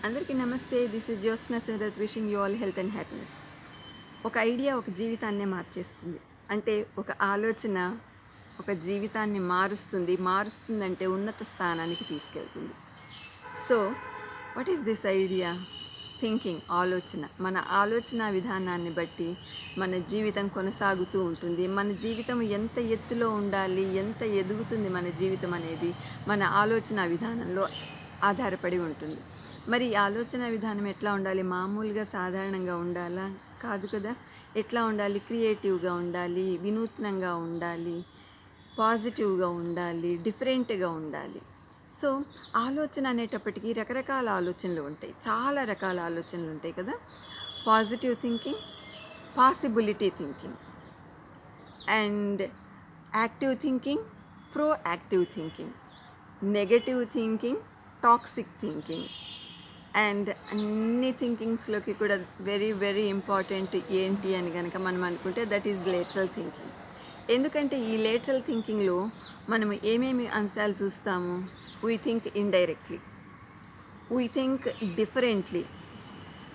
అందరికీ నమస్తే. This is Jyotsna Chandrat wishing you all health and happiness. ఒక ఐడియా ఒక జీవితాన్నే మార్చేస్తుంది. అంటే ఒక ఆలోచన ఒక జీవితాన్ని మారుస్తుందంటే ఉన్నత స్థానానికి తీసుకెళ్తుంది. So what is this idea? Thinking, ఆలోచన. మన ఆలోచన విధానాన్ని బట్టి మన జీవితం కొనసాగుతూ ఉంటుంది. మన జీవితం ఎంత ఎత్తులో ఉండాలి, ఎంత ఎదుగుతుంది మన జీవితం అనేది మన ఆలోచన విధానంలో ఆధారపడి ఉంటుంది. మరి ఈ ఆలోచన విధానం ఎట్లా ఉండాలి? మామూలుగా సాధారణంగా ఉండాలా? కాదు కదా. ఎట్లా ఉండాలి? క్రియేటివ్గా ఉండాలి, వినూత్నంగా ఉండాలి, పాజిటివ్గా ఉండాలి, డిఫరెంట్గా ఉండాలి. సో ఆలోచన అనేటప్పటికీ రకరకాల ఆలోచనలు ఉంటాయి, చాలా రకాల ఆలోచనలు ఉంటాయి కదా. Positive thinking, possibility thinking, and active thinking, proactive thinking, negative thinking, toxic thinking. And అన్ని థింకింగ్స్లోకి కూడా వెరీ వెరీ ఇంపార్టెంట్ ఏంటి అని కనుక మనం అనుకుంటే దట్ ఈజ్ లేటరల్ థింకింగ్. ఎందుకంటే ఈ లేటరల్ థింకింగ్లో మనం ఏమేమి అంశాలు చూస్తాము? We think indirectly, we think differently,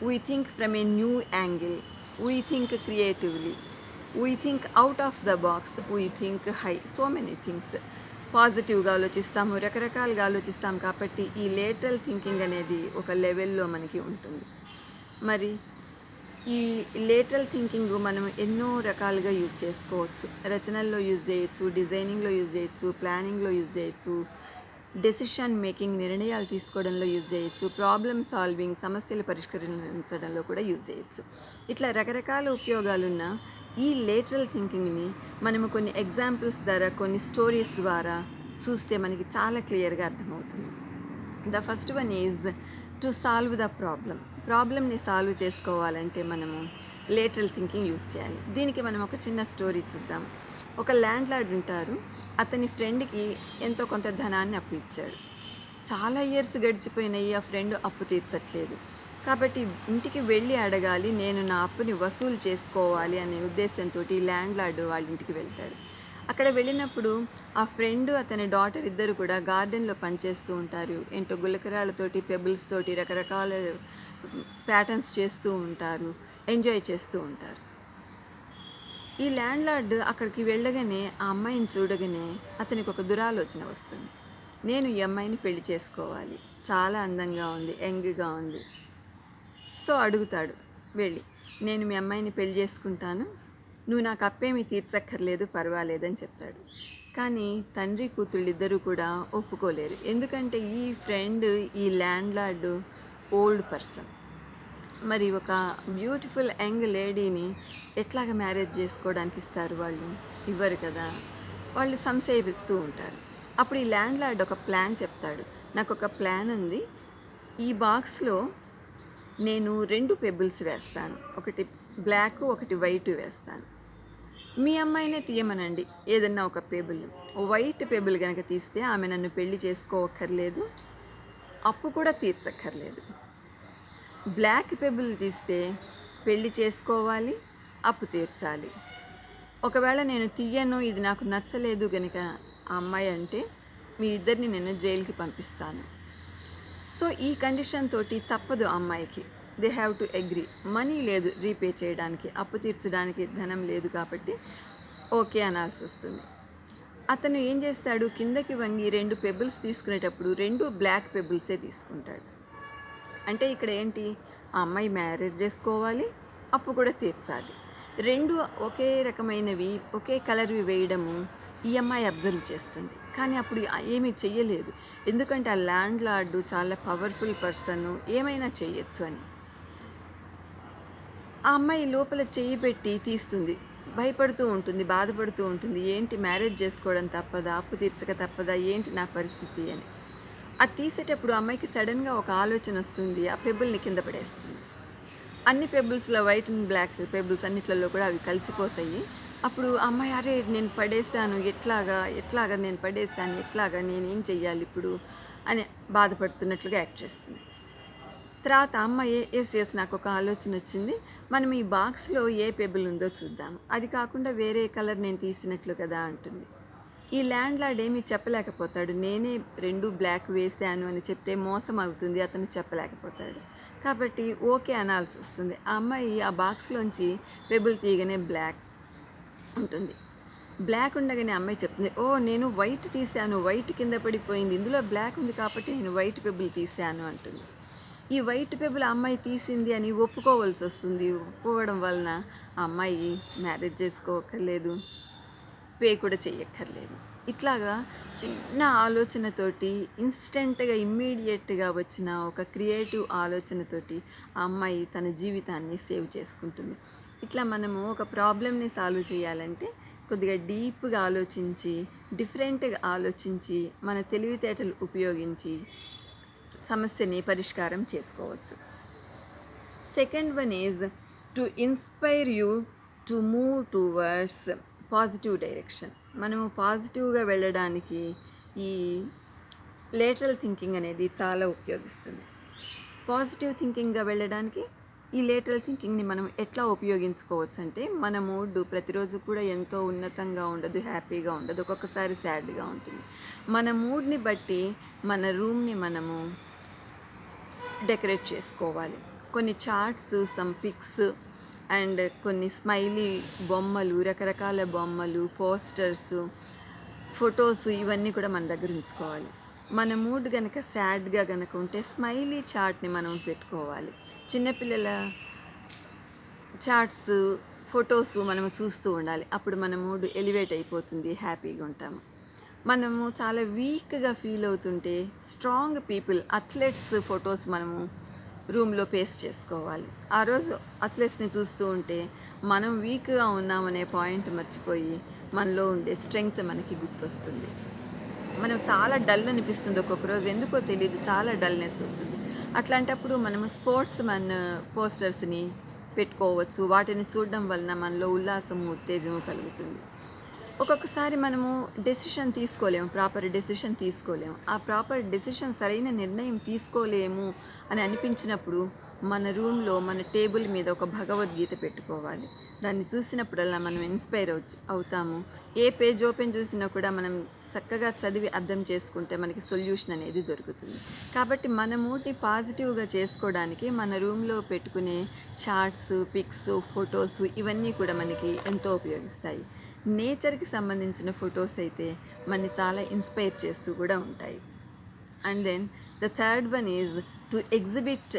we think from a new angle, we think creatively, we think out of the box, we think high. So many things. పాజిటివ్గా ఆలోచిస్తాము, రకరకాలుగా ఆలోచిస్తాం. కాబట్టి ఈ లేటరల్ థింకింగ్ అనేది ఒక లెవెల్లో మనకి ఉంటుంది. మరి ఈ లేటరల్ థింకింగ్ మనం ఎన్నో రకాలుగా యూజ్ చేసుకోవచ్చు. రచనల్లో యూజ్ చేయొచ్చు, డిజైనింగ్లో యూజ్ చేయొచ్చు, ప్లానింగ్లో యూజ్ చేయొచ్చు, డెసిషన్ మేకింగ్, నిర్ణయాలు తీసుకోవడంలో యూజ్ చేయొచ్చు, ప్రాబ్లమ్ సాల్వింగ్, సమస్యలు పరిష్కరించడంలో కూడా యూజ్ చేయొచ్చు. ఇట్లా రకరకాల ఉపయోగాలున్న ఈ లేటరల్ థింకింగ్ని మనము కొన్ని ఎగ్జాంపుల్స్ ద్వారా, కొన్ని స్టోరీస్ ద్వారా చూస్తే మనకి చాలా క్లియర్గా అర్థమవుతుంది. The first one is to solve the ప్రాబ్లమ్ని సాల్వ్ చేసుకోవాలంటే మనము లేటరల్ థింకింగ్ యూజ్ చేయాలి. దీనికి మనం ఒక చిన్న స్టోరీ చూద్దాం. ఒక ల్యాండ్ లార్డ్ ఉంటారు. అతని ఫ్రెండ్కి ఎంతో కొంత ధనాన్ని అప్పు ఇచ్చాడు. చాలా ఇయర్స్ గడిచిపోయినాయి, ఆ ఫ్రెండ్ అప్పు తీర్చట్లేదు. కాబట్టి ఇంటికి వెళ్ళి అడగాలి, నేను నా అప్పుని వసూలు చేసుకోవాలి అనే ఉద్దేశంతో ల్యాండ్ లార్డ్ వాళ్ళ ఇంటికి వెళ్తాడు. అక్కడ వెళ్ళినప్పుడు ఆ ఫ్రెండ్, అతని డాటర్ ఇద్దరు కూడా గార్డెన్లో పనిచేస్తూ ఉంటారు. ఏంటో గులకరాళ్ళతోటి, పెబుల్స్ తోటి రకరకాల ప్యాటర్న్స్ చేస్తూ ఉంటారు, ఎంజాయ్ చేస్తూ ఉంటారు. ఈ ల్యాండ్ లార్డ్ అక్కడికి వెళ్ళగానే ఆ అమ్మాయిని చూడగానే అతనికి ఒక దురాలోచన వస్తుంది. నేను ఈ అమ్మాయిని పెళ్లి చేసుకోవాలి, చాలా అందంగా ఉంది, యంగ్గా ఉంది. సో అడుగుతాడు వెళ్ళి, నేను మీ అమ్మాయిని పెళ్లి చేసుకుంటాను, నువ్వు నాకు అప్పేమీ తీర్చక్కర్లేదు, పర్వాలేదని చెప్తాడు. కానీ తండ్రి కూతుళ్ళు ఇద్దరు కూడా ఒప్పుకోలేరు. ఎందుకంటే ఈ ఫ్రెండ్, ఈ ల్యాండ్ లార్డ్ ఓల్డ్ పర్సన్. మరి ఒక బ్యూటిఫుల్ యంగ్ లేడీని ఎట్లాగ మ్యారేజ్ చేసుకోవడానికి ఇస్తారు వాళ్ళు? ఇవ్వరు కదా. వాళ్ళు సంశయిస్తూ ఉంటారు. అప్పుడు ఈ ల్యాండ్ లార్డ్ ఒక ప్లాన్ చెప్తాడు. నాకు ఒక ప్లాన్ ఉంది, ఈ బాక్స్లో నేను 2 పెబుల్స్ వేస్తాను, ఒకటి బ్లాక్ ఒకటి వైట్ వేస్తాను. మీ అమ్మాయినే తీయమనండి ఏదన్నా ఒక పెబుల్. వైట్ పెబుల్ కనుక తీస్తే ఆమె నన్ను పెళ్లి చేసుకోవక్కర్లేదు, అప్పు కూడా తీర్చక్కర్లేదు. బ్లాక్ పెబుల్ తీస్తే పెళ్లి చేసుకోవాలి, అప్పు తీర్చాలి. ఒకవేళ నేను తీయను, ఇది నాకు నచ్చలేదు కనుక ఆ అమ్మాయి అంటే మీ ఇద్దరిని నేను జైలుకి పంపిస్తాను. సో ఈ కండిషన్ తోటి తప్పదు అమ్మాయికి. They have to agree. Money లేదు రీపే చేయడానికి, అప్పు తీర్చడానికి ధనం లేదు కాబట్టి ఓకే అనాల్సి వస్తుంది. అతను ఏం చేస్తాడు, కిందకి వంగి 2 పెబుల్స్ తీసుకునేటప్పుడు 2 బ్లాక్ పెబుల్సే తీసుకుంటాడు. అంటే ఇక్కడ ఏంటి, ఆ అమ్మాయి మ్యారేజ్ చేసుకోవాలి, అప్పు కూడా తీర్చాలి. 2 ఒకే రకమైనవి, ఒకే కలర్వి వేయడము ఈ అమ్మాయి అబ్జర్వ్ చేస్తుంది. కానీ అప్పుడు ఏమీ చెయ్యలేదు. ఎందుకంటే ఆ ల్యాండ్ లార్డ్ చాలా పవర్ఫుల్ పర్సన్, ఏమైనా చేయొచ్చు అని. ఆ అమ్మాయి లోపల చెయ్యి పెట్టి తీస్తుంది, భయపడుతూ ఉంటుంది, బాధపడుతూ ఉంటుంది. ఏంటి, మ్యారేజ్ చేసుకోవడం తప్పదా, అప్పు తీర్చక తప్పదా, ఏంటి నా పరిస్థితి అని. అది తీసేటప్పుడు అమ్మాయికి సడన్గా ఒక ఆలోచన వస్తుంది, ఆ పెబుల్ని కింద పడేస్తుంది. అన్ని పెబుల్స్లో, వైట్ అండ్ బ్లాక్ పెబుల్స్ అన్నిట్లలో కూడా అవి కలిసిపోతాయి. అప్పుడు అమ్మాయి, అరే నేను పడేశాను, ఎట్లాగా నేను పడేశాను, నేను ఏం చెయ్యాలి ఇప్పుడు అని బాధపడుతున్నట్లుగా యాక్ట్ చేస్తుంది. తర్వాత అమ్మాయి ఎస్ నాకు ఒక ఆలోచన వచ్చింది, మనం ఈ బాక్స్లో ఏ పెబుల్ ఉందో చూద్దాం, అది కాకుండా వేరే కలర్ నేను తీసినట్లు కదా అంటుంది. ఈ ల్యాండ్ లార్డ్ ఏమీ చెప్పలేకపోతాడు. నేనే 2 బ్లాక్ వేశాను అని చెప్తే మోసం అవుతుంది. అతను చెప్పలేకపోతాడు. కాబట్టి ఓకే అనాల్సొస్తుంది. ఆ అమ్మాయి ఆ బాక్స్‌లోంచి పెబుల్ తీయగానే బ్లాక్ ఉంటుంది. బ్లాక్ ఉండగానే అమ్మాయి చెప్తుంది, ఓహ్! నేను వైట్ తీశాను. వైట్ కింద పడిపోయింది. ఇందులో బ్లాక్ ఉంది కాబట్టి నేను వైట్ పెబుల్ తీశాను అంటుంది. ఈ వైట్ పెబుల్ ఆ అమ్మాయి తీసింది అని ఒప్పుకోవాల్సొస్తుంది. ఒప్పుకోవడం వలన ఆ అమ్మాయి మ్యారేజ్ చేసుకోక్కర్లేదు. పే కూడా చెయ్యక్కర్లేదు. ఇట్లాగా చిన్న ఆలోచనతోటి ఇన్స్టెంట్‌గా, ఇమ్మీడియేట్‌గా వచ్చిన ఒక క్రియేటివ్ ఆలోచనతోటి ఆ అమ్మాయి తన జీవితాన్ని సేవ్ చేసుకుంటుంది. ఇట్లా మనము ఒక ప్రాబ్లమ్‌ని సాల్వ్ చేయాలంటే కొద్దిగా డీప్‌గా ఆలోచించి, డిఫరెంట్‌గా ఆలోచించి, మన తెలివితేటలు ఉపయోగించి సమస్యని పరిష్కారం చేసుకోవచ్చు. Second one is to inspire you to move towards positive direction. మనము పాజిటివ్గా వెళ్ళడానికి ఈ లేటరల్ థింకింగ్ అనేది చాలా ఉపయోగిస్తుంది. పాజిటివ్ థింకింగ్గా వెళ్ళడానికి ఈ లేటరల్ థింకింగ్ని మనం ఎట్లా ఉపయోగించుకోవచ్చు అంటే, మన మూడ్ ప్రతిరోజు కూడా ఎంతో ఉన్నతంగా ఉండదు, హ్యాపీగా ఉండదు, ఒక్కొక్కసారి సాడ్గా ఉంటుంది. మన మూడ్ని బట్టి మన రూమ్ని మనము డెకరేట్ చేసుకోవాలి. కొన్ని చార్ట్స్, సమ్ పిక్స్ అండ్ కొన్ని స్మైలీ బొమ్మలు, రకరకాల బొమ్మలు, పోస్టర్స్, ఫొటోస్ ఇవన్నీ కూడా మన దగ్గర ఉంచుకోవాలి. మన మూడ్ కనుక సాడ్గా కనుక ఉంటే స్మైలీ చార్ట్ని మనం పెట్టుకోవాలి. చిన్నపిల్లల చార్ట్స్, ఫొటోస్ మనము చూస్తూ ఉండాలి. అప్పుడు మన మూడ్ ఎలివేట్ అయిపోతుంది, హ్యాపీగా ఉంటాము. మనము చాలా వీక్గా ఫీల్ అవుతుంటే స్ట్రాంగ్ పీపుల్, అథ్లెట్స్ ఫొటోస్ మనము రూమ్లో పేస్ట్ చేసుకోవాలి. ఆ రోజు అథ్లెట్స్ని చూస్తూ ఉంటే మనం వీక్గా ఉన్నామనే పాయింట్ మర్చిపోయి మనలో ఉండే స్ట్రెంగ్త్ మనకి గుర్తొస్తుంది. మనం చాలా డల్ అనిపిస్తుంది ఒక్కొక్క రోజు, ఎందుకో తెలియదు, చాలా డల్నెస్ వస్తుంది. అట్లాంటప్పుడు మనము స్పోర్ట్స్ మన పోస్టర్స్ని పెట్టుకోవచ్చు. వాటిని చూడడం వలన మనలో ఉల్లాసము, ఉత్తేజము కలుగుతుంది. ఒక్కొక్కసారి మనము డెసిషన్ తీసుకోలేము, ప్రాపర్ డెసిషన్ తీసుకోలేము. ఆ ప్రాపర్ డెసిషన్, సరైన నిర్ణయం తీసుకోలేము అని అనిపించినప్పుడు మన రూమ్లో మన టేబుల్ మీద ఒక భగవద్గీత పెట్టుకోవాలి. దాన్ని చూసినప్పుడల్లా మనం ఇన్స్పైర్ అవుతాము. ఏ పేజ్ ఓపెన్ చూసినా కూడా మనం చక్కగా చదివి అర్థం చేసుకుంటే మనకి సొల్యూషన్ అనేది దొరుకుతుంది. కాబట్టి మన మూడ్ని పాజిటివ్గా చేసుకోవడానికి మన రూమ్లో పెట్టుకునే చార్ట్స్, పిక్స్, ఫొటోస్ ఇవన్నీ కూడా మనకి ఎంతో ఉపయోగిస్తాయి. నేచర్కి సంబంధించిన ఫొటోస్ అయితే మనని చాలా ఇన్స్పైర్ చేస్తూ కూడా ఉంటాయి. And then the third one is to exhibit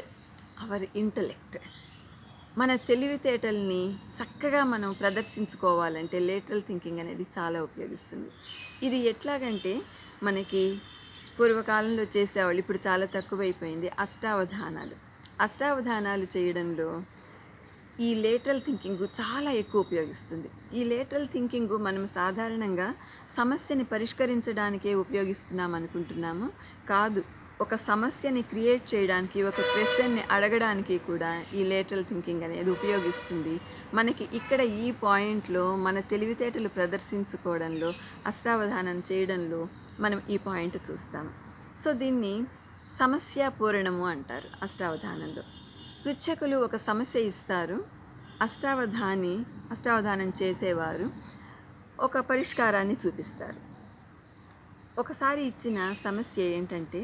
our intellect. మన తెలివితేటల్ని చక్కగా మనం ప్రదర్శించుకోవాలంటే లేటరల్ థింకింగ్ అనేది చాలా ఉపయోగిస్తుంది. ఇది ఎట్లాగంటే మనకి పూర్వకాలంలో చేసేవాళ్ళు, ఇప్పుడు చాలా తక్కువైపోయింది, అష్టావధానాలు. అష్టావధానాలు చేయడంలో ఈ లేటరల్ థింకింగ్ చాలా ఎక్కువ ఉపయోగిస్తుంది. ఈ లేటరల్ థింకింగ్ మనం సాధారణంగా సమస్యని పరిష్కరించడానికే ఉపయోగిస్తున్నాం అనుకుంటున్నాము. కాదు, ఒక సమస్యని క్రియేట్ చేయడానికి, ఒక క్వశ్చన్ని అడగడానికి కూడా ఈ లేటరల్ థింకింగ్ అనేది ఉపయోగిస్తుంది. మనకి ఇక్కడ ఈ పాయింట్లో మన తెలివితేటలు ప్రదర్శించుకోవడంలో, అష్టావధానం చేయడంలో మనం ఈ పాయింట్ చూస్తాము. సో దీన్ని సమస్యాపూరణము అంటారు అష్టావధానంలో. పృచ్ఛకులు ఒక సమస్య ఇస్తారు, అష్టావధానం చేసేవారు ఒక పరిష్కారాన్ని చూపిస్తారు. ఒకసారి ఇచ్చిన సమస్య ఏంటంటే,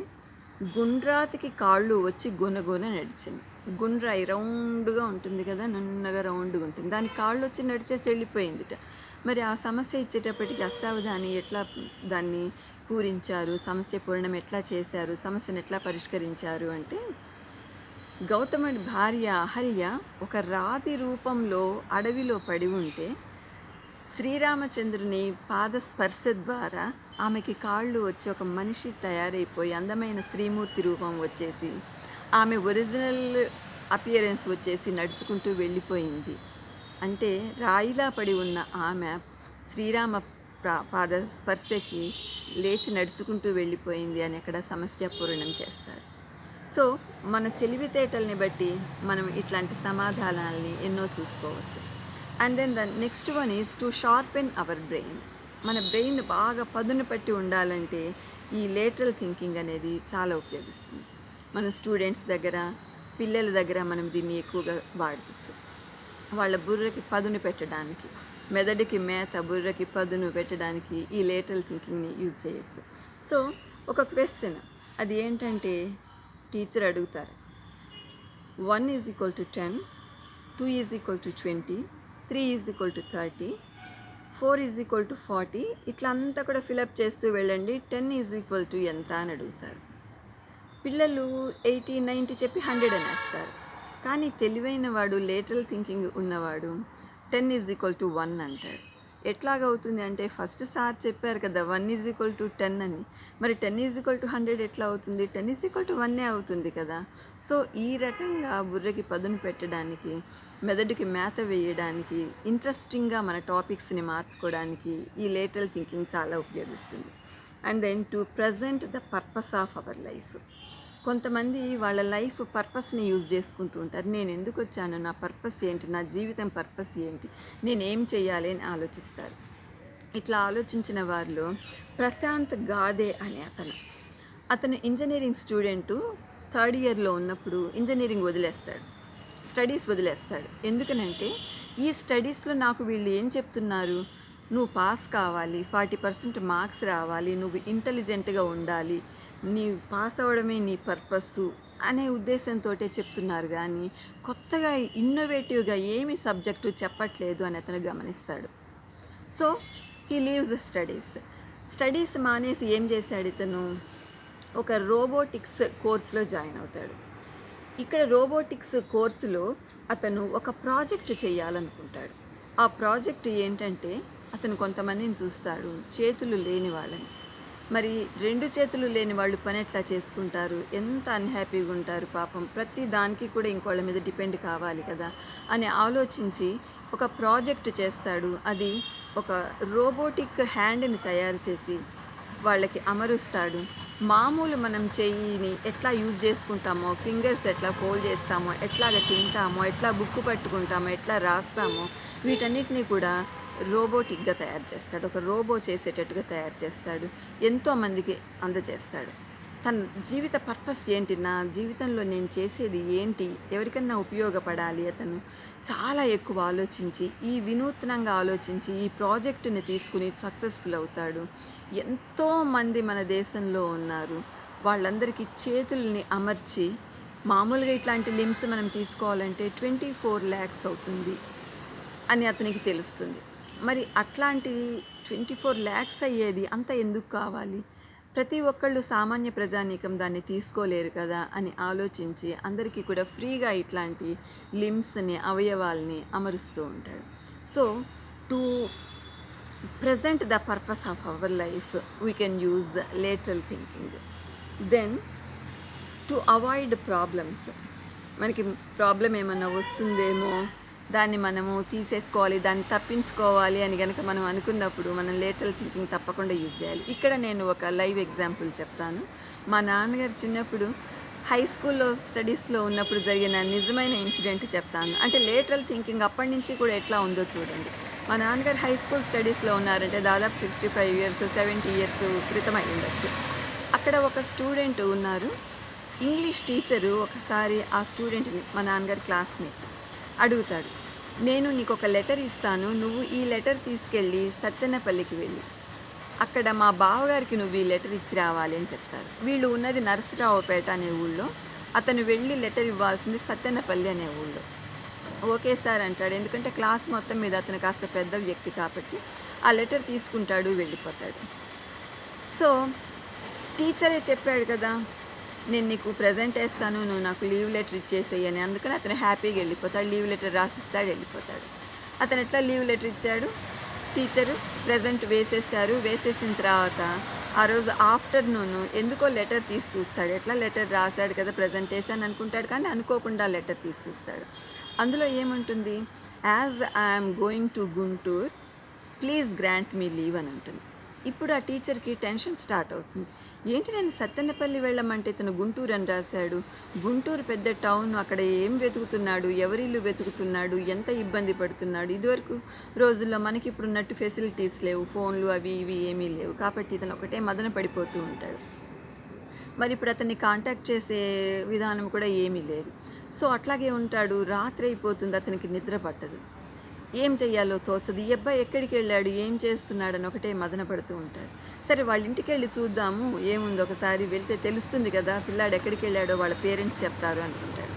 గుండ్రాతికి కాళ్ళు వచ్చి గునగున నడిచింది. గుండ్రాయి రౌండ్గా ఉంటుంది కదా, నున్నగా రౌండ్గా ఉంటుంది, దానికి కాళ్ళు వచ్చి నడిచేసి వెళ్ళిపోయిందిట. మరి ఆ సమస్య ఇచ్చేటప్పటికి అష్టావధాని ఎట్లా దాన్ని పూరించారు, సమస్య పూర్ణం ఎట్లా చేశారు, సమస్యను ఎట్లా పరిష్కరించారు అంటే, గౌతముడి భార్య అహల్య ఒక రాతి రూపంలో అడవిలో పడి ఉంటే శ్రీరామచంద్రుని పాదస్పర్శ ద్వారా ఆమెకి కాళ్ళు వచ్చి ఒక మనిషి తయారైపోయి అందమైన స్త్రీమూర్తి రూపం వచ్చేసి ఆమె ఒరిజినల్ అపియరెన్స్ వచ్చేసి నడుచుకుంటూ వెళ్ళిపోయింది. అంటే రాయిలా పడి ఉన్న ఆమె శ్రీరామ పాద స్పర్శకి లేచి నడుచుకుంటూ వెళ్ళిపోయింది అని అక్కడ సమస్య పూర్ణం చేస్తారు. సో మన తెలివితేటల్ని బట్టి మనం ఇట్లాంటి సమాధానాలని ఎన్నో చూసుకోవచ్చు. And then the next one is to sharpen our brain. మన బ్రెయిన్ బాగా పదును పట్టి ఉండాలంటే ఈ లేటరల్ థింకింగ్ అనేది చాలా ఉపయోగిస్తుంది. మన స్టూడెంట్స్ దగ్గర, పిల్లల దగ్గర మనం దీన్ని ఎక్కువగా వాడవచ్చు. వాళ్ళ బుర్రకి పదును పెట్టడానికి. మెదడుకి మేత, బుర్రకి పదును పెట్టడానికి ఈ లేటరల్ థింకింగ్ని యూజ్ చేయొచ్చు. సో ఒక క్వశ్చన్, అది ఏంటంటే టీచర్ అడుగుతారు, 1 is equal to 10, 2 is equal to 20, 3 is equal to 30, 4 is equal to 40, ఇట్లా అంతా కూడా ఫిలప్ చేస్తూ వెళ్ళండి, 10 ఈజ్ ఈక్వల్ టు ఎంత అని అడుగుతారు. పిల్లలు 80, 90 చెప్పి 100 అనేస్తారు. కానీ తెలివైన వాడు, లేటరల్ థింకింగ్ ఉన్నవాడు 10 ఈజ్ ఈక్వల్ టు 1 అంటాడు. ఎట్లాగవుతుంది అంటే ఫస్ట్ సార్ చెప్పారు కదా 1 ఈజ్ ఈక్వల్ టు 10 అని, మరి 10 ఈజ్ ఈక్వల్ టు 100 ఎట్లా అవుతుంది? 10 ఈజ్ ఈక్వల్ టు 1 అవుతుంది కదా. సో ఈ రకంగా బుర్రకి పదును పెట్టడానికి, మెదడుకి మేత వేయడానికి, ఇంట్రెస్టింగ్గా మన టాపిక్స్ని మార్చుకోవడానికి ఈ లేటరల్ థింకింగ్ చాలా ఉపయోగిస్తుంది. And then to present the purpose of our life. కొంతమంది వాళ్ళ లైఫ్ పర్పస్ని యూజ్ చేసుకుంటూ ఉంటారు. నేను ఎందుకు వచ్చాను, నా పర్పస్ ఏంటి, నా జీవితం పర్పస్ ఏంటి, నేను ఏం చేయాలి అని ఆలోచిస్తారు. ఇట్లా ఆలోచించిన వారిలో ప్రశాంత్ గాదే అనే అతను ఇంజనీరింగ్ స్టూడెంటు. 3rd ఇయర్లో ఉన్నప్పుడు ఇంజనీరింగ్ వదిలేస్తాడు, స్టడీస్ వదిలేస్తాడు. ఎందుకనంటే ఈ స్టడీస్లో నాకు వీళ్ళు ఏం చెప్తున్నారు, నువ్వు పాస్ కావాలి, 40% మార్క్స్ రావాలి, నువ్వు ఇంటెలిజెంట్గా ఉండాలి, నీ పాస్ అవ్వడమే నీ పర్పస్సు అనే ఉద్దేశంతో చెప్తున్నారు. కానీ కొత్తగా ఇన్నోవేటివ్గా ఏమి సబ్జెక్టు చెప్పట్లేదు అని అతను గమనిస్తాడు. సో హీ లీవ్స్ స్టడీస్ మానేసి ఏం చేశాడు ఇతను, ఒక రోబోటిక్స్ కోర్సులో జాయిన్ అవుతాడు. ఇక్కడ రోబోటిక్స్ కోర్సులో అతను ఒక ప్రాజెక్ట్ చేయాలనుకుంటాడు. ఆ ప్రాజెక్ట్ ఏంటంటే అతను కొంతమందిని చూస్తాడు, చేతులు లేని వాళ్ళని. మరి 2 చేతులు లేని వాళ్ళు పని ఎట్లా చేసుకుంటారు, ఎంత అన్హ్యాపీగా ఉంటారు పాపం, ప్రతి దానికి కూడా ఇంకోళ్ళ మీద డిపెండ్ కావాలి కదా అని ఆలోచించి ఒక ప్రాజెక్ట్ చేస్తాడు. అది ఒక రోబోటిక్ హ్యాండ్ని తయారు చేసి వాళ్ళకి అమరుస్తాడు. మామూలు మనం చెయ్యిని ఎట్లా యూజ్ చేసుకుంటామో, ఫింగర్స్ ఎట్లా ఫోల్డ్ చేస్తామో, ఎట్లాగ తింటామో, ఎట్లా బుక్ పట్టుకుంటామో, ఎట్లా రాస్తామో, వీటన్నిటినీ కూడా రోబోటిక్గా తయారు చేస్తాడు. ఒక రోబో చేసేటట్టుగా తయారు చేస్తాడు, ఎంతోమందికి అందజేస్తాడు. తన జీవిత పర్పస్ ఏంటి, నా జీవితంలో నేను చేసేది ఏంటి, ఎవరికన్నా ఉపయోగపడాలి. అతను చాలా ఎక్కువ ఆలోచించి, ఈ వినూత్నంగా ఆలోచించి ఈ ప్రాజెక్టుని తీసుకుని సక్సెస్ఫుల్ అవుతాడు. ఎంతోమంది మన దేశంలో ఉన్నారు, వాళ్ళందరికీ చేతుల్ని అమర్చి, మామూలుగా ఇట్లాంటి లిమ్స్ మనం తీసుకోవాలంటే 24 lakhs అవుతుంది అని అతనికి తెలుస్తుంది. మరి అట్లాంటి 24 lakhs అయ్యేది అంత ఎందుకు కావాలి, ప్రతి ఒక్కళ్ళు సామాన్య ప్రజానీకం దాన్ని తీసుకోలేరు కదా అని ఆలోచించి అందరికీ కూడా ఫ్రీగా ఇట్లాంటి లిమ్స్ని, అవయవాల్ని అమరుస్తూ ఉంటాడు. So to present the purpose of our life we can use lateral thinking. Then to avoid problems. మనకి ప్రాబ్లం ఏమన్నా వస్తుందేమో, దాన్ని మనము తీసేసుకోవాలి, దాన్ని తప్పించుకోవాలి అని కనుక మనం అనుకున్నప్పుడు మనం లేటరల్ థింకింగ్ తప్పకుండా యూజ్ చేయాలి. ఇక్కడ నేను ఒక లైవ్ ఎగ్జాంపుల్ చెప్తాను. మా నాన్నగారు చిన్నప్పుడు హై స్కూల్లో స్టడీస్లో ఉన్నప్పుడు జరిగిన నిజమైన ఇన్సిడెంట్ చెప్తాను. అంటే లేటరల్ థింకింగ్ అప్పటి నుంచి కూడా ఎట్లా ఉందో చూడండి. మా నాన్నగారు హై స్కూల్ స్టడీస్లో ఉన్నారంటే దాదాపు 65 years 70 years క్రితం అయి ఉండొచ్చు. అక్కడ ఒక స్టూడెంట్ ఉన్నారు. ఇంగ్లీష్ టీచరు ఒకసారి ఆ స్టూడెంట్ని, మా నాన్నగారి క్లాస్మేట్, అడుగుతాడు, నేను నీకు ఒక లెటర్ ఇస్తాను, నువ్వు ఈ లెటర్ తీసుకెళ్ళి సత్తెనపల్లికి వెళ్ళి అక్కడ మా బావగారికి నువ్వు ఈ లెటర్ ఇచ్చి రావాలి అని చెప్తారు. వీళ్ళు ఉన్నది నరసరావుపేట అనే ఊళ్ళో, అతను వెళ్ళి లెటర్ ఇవ్వాల్సింది సత్తెనపల్లి అనే ఊళ్ళో. ఓకే సార్ అంటాడు, ఎందుకంటే క్లాస్ మొత్తం మీద అతను కాస్త పెద్ద వ్యక్తి కాబట్టి ఆ లెటర్ తీసుకుంటాడు, వెళ్ళిపోతాడు. సో టీచరే చెప్పాడు కదా, నేను నీకు ప్రజెంట్ వేస్తాను, నువ్వు నాకు లీవ్ లెటర్ ఇచ్చేసేయి అని. అందుకని అతను హ్యాపీగా వెళ్ళిపోతాడు, లీవ్ లెటర్ రాసిస్తాడు, వెళ్ళిపోతాడు. అతను ఎట్లా లీవ్ లెటర్ ఇచ్చాడు, టీచరు ప్రజెంట్ వేసేసారు. వేసేసిన తర్వాత ఆ రోజు ఆఫ్టర్నూన్ ఎందుకో లెటర్ తీసి చూస్తాడు. ఎట్లా లెటర్ రాశాడు కదా, ప్రజెంట్ వేసాను అనుకుంటాడు, కానీ అనుకోకుండా లెటర్ తీసి చూస్తాడు. అందులో ఏముంటుంది, as I'm going to Guntur please grant me leave అని ఉంటుంది. ఇప్పుడు ఆ టీచర్కి టెన్షన్ స్టార్ట్ అవుతుంది. ఏంటి, నేను సత్తెనపల్లి వెళ్ళమంటే ఇతను గుంటూరు అని రాశాడు, గుంటూరు పెద్ద టౌన్, అక్కడ ఏం వెతుకుతున్నాడు, ఎవరిల్లు వెతుకుతున్నాడు, ఎంత ఇబ్బంది పడుతున్నాడు. ఇదివరకు రోజుల్లో మనకి ఇప్పుడు ఉన్నట్టు ఫెసిలిటీస్ లేవు, ఫోన్లు అవి ఇవి ఏమీ లేవు, కాబట్టి ఇతను ఒకటే మదన పడిపోతూ ఉంటాడు. మరి ఇప్పుడు అతన్ని కాంటాక్ట్ చేసే విధానం కూడా ఏమీ లేదు. సో అట్లాగే ఉంటాడు. రాత్రి అయిపోతుంది, అతనికి నిద్ర పట్టదు. ఏం చెయ్యాలో తోచదు. ఈ అబ్బాయి ఎక్కడికి వెళ్ళాడు, ఏం చేస్తున్నాడని ఒకటే మదన పడుతూ ఉంటాడు. సరే వాళ్ళ ఇంటికి వెళ్ళి చూద్దాము ఏముంది, ఒకసారి వెళ్తే తెలుస్తుంది కదా పిల్లాడు ఎక్కడికి వెళ్ళాడో వాళ్ళ పేరెంట్స్ చెప్తారు అనుకుంటాడు.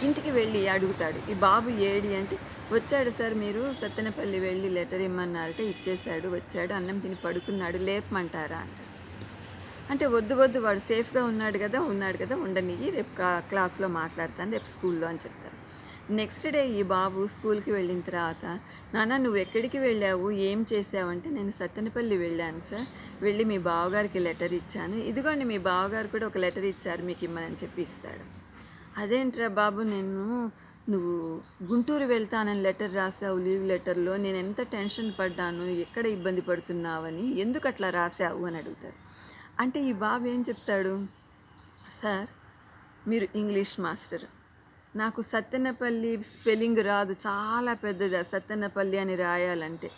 ఇంటికి వెళ్ళి అడుగుతాడు, ఈ బాబు ఏడి అంటే, వచ్చాడు సార్, మీరు సత్తెనపల్లి వెళ్ళి లెటర్ ఇమ్మన్నారట, ఇచ్చేశాడు, వచ్చాడు, అన్నం తిని పడుకున్నాడు, లేపమంటారా అంటాడు. అంటే వద్దు వద్దు, వాడు సేఫ్గా ఉన్నాడు కదా, ఉండనియ్యి, రేపు క్లాస్లో మాట్లాడతాను, రేపు స్కూల్లో అని చెప్తారు. నెక్స్ట్ డే ఈ బాబు స్కూల్కి వెళ్ళిన తర్వాత, నాన్న నువ్వు ఎక్కడికి వెళ్ళావు, ఏం చేసావంటే, నేను సత్తెనపల్లి వెళ్ళాను సార్, వెళ్ళి మీ బావగారికి లెటర్ ఇచ్చాను, ఇదిగోండి మీ బావగారు కూడా ఒక లెటర్ ఇచ్చారు మీకు ఇమ్మని చెప్పి ఇస్తాడు. అదేంట్రా బాబు, నువ్వు గుంటూరు వెళ్తానని లెటర్ రాసావు, లీవ్ లెటర్లో, నేను ఎంత టెన్షన్ పడ్డాను, ఎక్కడ ఇబ్బంది పడుతున్నావని, ఎందుకు అట్లా రాసావు అని అడుగుతాడు. అంటే ఈ బాబు ఏం చెప్తాడు, సార్ మీరు ఇంగ్లీష్ మాస్టర్, నాకు సత్తెనపల్లి స్పెల్లింగ్ రాదు, చాలా పెద్దది సత్తెనపల్లి అని రాయాలంటే,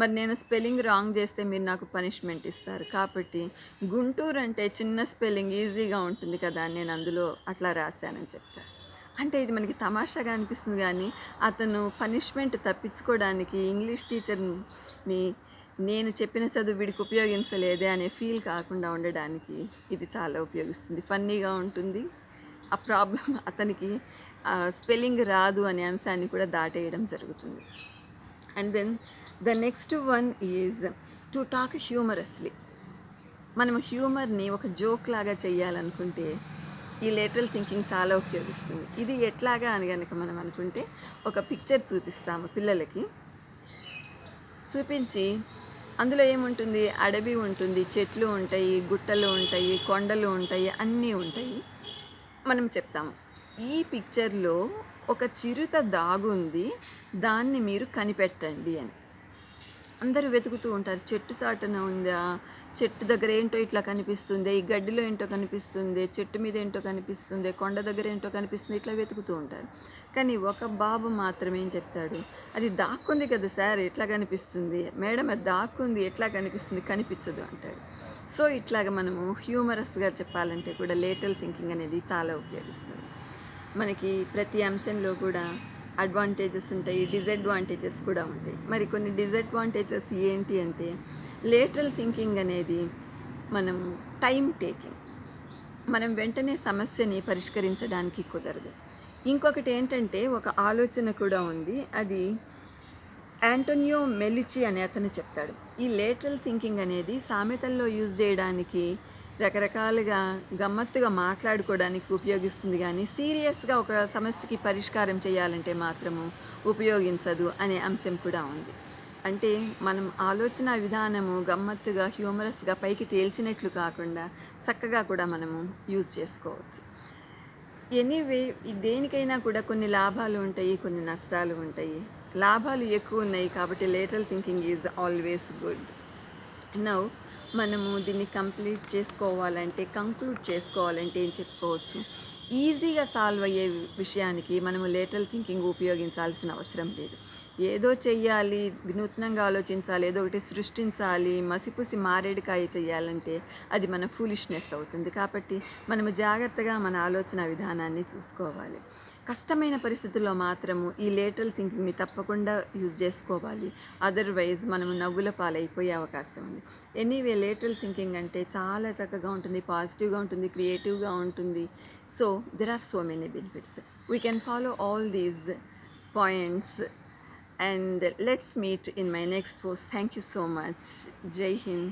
మరి నేను స్పెల్లింగ్ రాంగ్ చేస్తే మీరు నాకు పనిష్మెంట్ ఇస్తారు, కాబట్టి గుంటూరు అంటే చిన్న స్పెల్లింగ్ ఈజీగా ఉంటుంది కదా అని నేను అందులో అట్లా రాశానని చెప్తాను. అంటే ఇది మనకి తమాషాగా అనిపిస్తుంది, కానీ అతను పనిష్మెంట్ తప్పించుకోవడానికి ఇంగ్లీష్ టీచర్ని నేను చెప్పిన చదువు వీడికి ఉపయోగించలేదే అనే ఫీల్ కాకుండా ఉండడానికి ఇది చాలా ఉపయోగిస్తుంది. ఫన్నీగా ఉంటుంది. ఆ ప్రాబ్లం అతనికి స్పెల్లింగ్ రాదు అనే అంశాన్ని కూడా దాటేయడం జరుగుతుంది. And then the next one is to talk humorously. మనం హ్యూమర్ని ఒక జోక్ లాగా చేయాలనుకుంటే ఈ లేటరల్ థింకింగ్ చాలా ఉపయోగిస్తుంది. ఇది ఎట్లాగా అని కనుక మనం అనుకుంటే, ఒక పిక్చర్ చూపిస్తాము పిల్లలకి, చూపించి అందులో ఏముంటుంది, అడవి ఉంటుంది, చెట్లు ఉంటాయి, గుట్టలు ఉంటాయి, కొండలు ఉంటాయి, అన్నీ ఉంటాయి. మనం చెప్తాము, ఈ పిక్చర్లో ఒక చిరుత దాగుంది, దాన్ని మీరు కనిపెట్టండి అని. అందరూ వెతుకుతూ ఉంటారు, చెట్టు చాటున ఉందా, చెట్టు దగ్గర ఏంటో ఇట్లా కనిపిస్తుంది, ఈ గడ్డిలో ఏంటో కనిపిస్తుంది, చెట్టు మీద ఏంటో కనిపిస్తుంది, కొండ దగ్గర ఏంటో కనిపిస్తుంది, ఇట్లా వెతుకుతూ ఉంటారు. కానీ ఒక బాబు మాత్రం ఏం చెప్తాడు, అది దాక్కుంది కదా సార్, ఎట్లా కనిపిస్తుంది, మేడం అది దాక్కుంది, ఎట్లా కనిపిస్తుంది, కనిపించదు అంటాడు. సో ఇట్లాగా మనము హ్యూమరస్గా చెప్పాలంటే కూడా లేటరల్ థింకింగ్ అనేది చాలా ఉపయోగిస్తుంది. మనకి ప్రతి అంశంలో కూడా అడ్వాంటేజెస్ ఉంటాయి, డిసడ్వాంటేజెస్ కూడా ఉంటాయి. మరి కొన్ని డిసడ్వాంటేజెస్ ఏంటి అంటే, లేటరల్ థింకింగ్ అనేది మనం టైం టేకింగ్, మనం వెంటనే సమస్యని పరిష్కరించడానికి కుదరదు. ఇంకొకటి ఏంటంటే, ఒక ఆలోచన కూడా ఉంది, అది యాంటోనియో మెలిచి అనే అతను చెప్తాడు. ఈ లేటరల్ థింకింగ్ అనేది సామెతల్లో యూజ్ చేయడానికి, రకరకాలుగా గమ్మత్తుగా మాట్లాడుకోవడానికి ఉపయోగిస్తుంది, కానీ సీరియస్గా ఒక సమస్యకి పరిష్కారం చేయాలంటే మాత్రము ఉపయోగించదు అనే అంశం కూడా ఉంది. అంటే మనం ఆలోచన విధానము గమ్మత్తుగా, హ్యూమరస్గా పైకి తేల్చినట్లు కాకుండా చక్కగా కూడా మనము యూజ్ చేసుకోవచ్చు. ఎనీవే, దేనికైనా కూడా కొన్ని లాభాలు ఉంటాయి, కొన్ని నష్టాలు ఉంటాయి. లాభాలు ఎక్కువ ఉన్నాయి కాబట్టి lateral thinking is always good. Now మనము దీన్ని కంక్లూడ్ చేసుకోవాలంటే ఏం చెప్పుకోవచ్చు, ఈజీగా సాల్వ్ అయ్యే విషయానికి మనము లేటరల్ థింకింగ్ ఉపయోగించాల్సిన అవసరం లేదు. ఏదో చెయ్యాలి, వినూత్నంగా ఆలోచించాలి, ఏదో ఒకటి సృష్టించాలి, మసిపూసి మారేడుకాయ చేయాలంటే అది మన ఫూలిష్నెస్ అవుతుంది. కాబట్టి మనము జాగ్రత్తగా మన ఆలోచన విధానాన్ని చూసుకోవాలి. కష్టమైన పరిస్థితుల్లో మాత్రము ఈ లేటరల్ థింకింగ్ని తప్పకుండా యూజ్ చేసుకోవాలి. అదర్వైజ్ మనము నవ్వుల పాలైపోయే అవకాశం ఉంది. ఎనీవే, లేటరల్ థింకింగ్ అంటే చాలా చక్కగా ఉంటుంది, పాజిటివ్గా ఉంటుంది, క్రియేటివ్గా ఉంటుంది. So there are so many benefits. We can follow all these points and let's meet in my next post. Thank you so much. Jai Hind.